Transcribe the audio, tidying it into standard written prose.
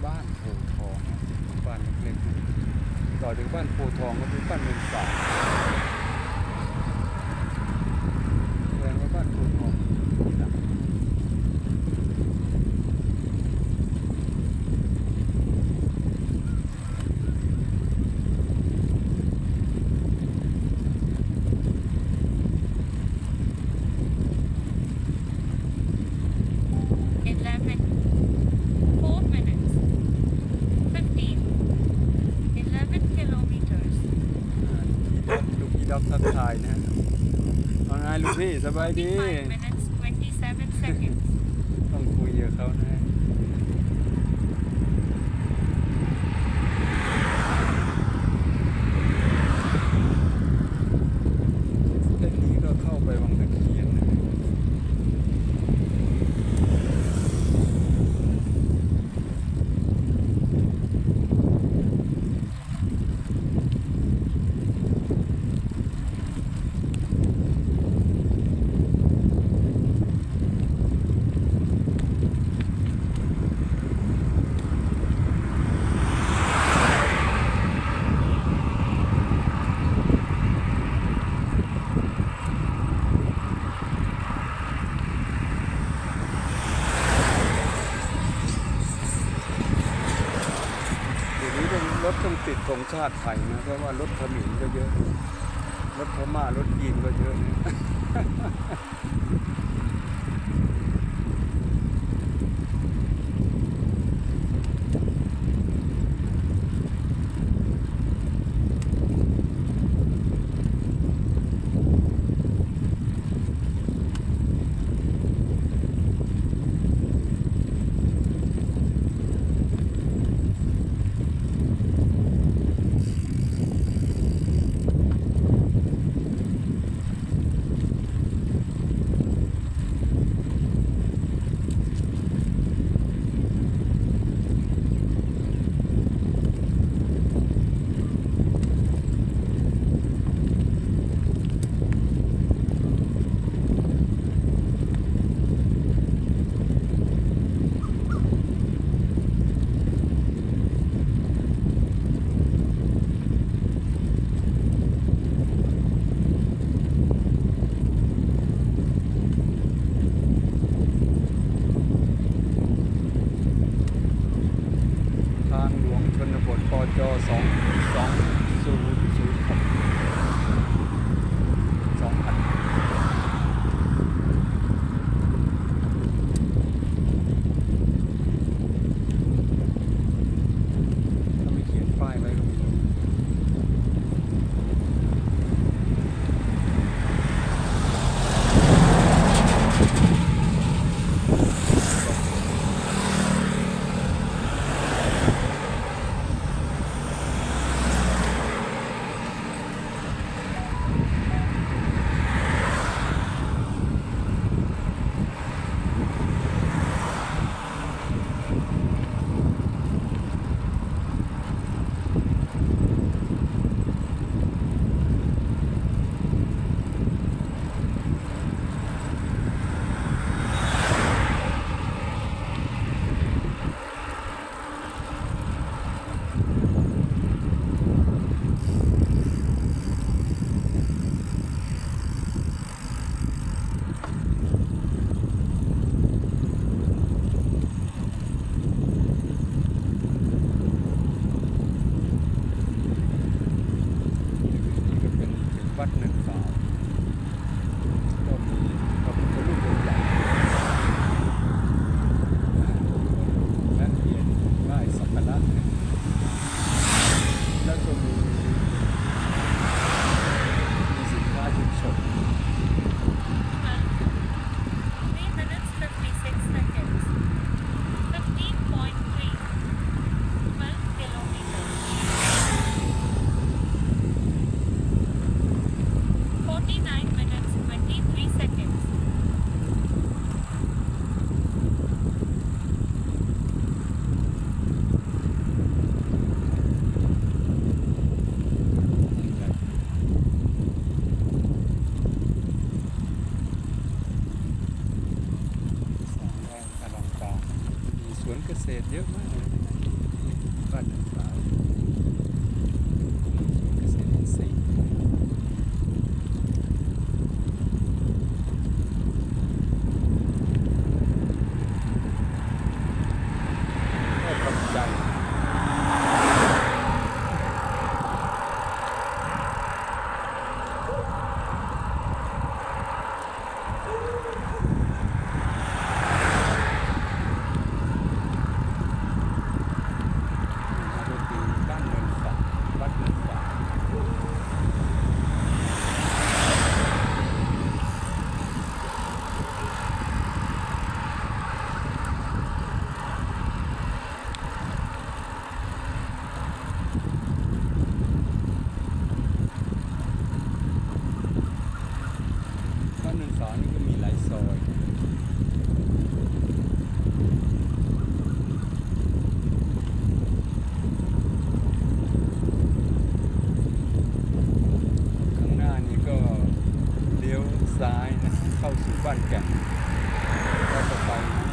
บ้านโพธิ์ทองบ้านเล็กๆต่อจากบ้านโพธิ์ทองก็เป็นบ้านเมืองสาวแสดงว่าบ้านโพธิ์ทองนี่นะลูกอีดอกทักทายนะว่าไงลูกพี่สบายดี ต้องคุยกับเขานะเล่นนี้ก็เข้าไปวังตะเคียนนะรถต้องติดธงชาติไทยนะเพราะว่ารถเขมรก็เยอะรถพม่ารถจีนก็เยอะนะทางหลวงชนบทปจ22006 ถ้าไม่เขียนป้ายไว้ก็ไม่รู้ วนเกษตรเยอะมากเลยนะบ้านสาวสวนเกษตรอินทรีย์ก็ทำใจบ้านเนินฝางวัดเนินฝางบ้านเนินฝางนี่ก็มีหลายซอยข้างหน้านี้ก็เลี้ยวซ้ายนะเข้าสู่บ้านแก่นก็จะไป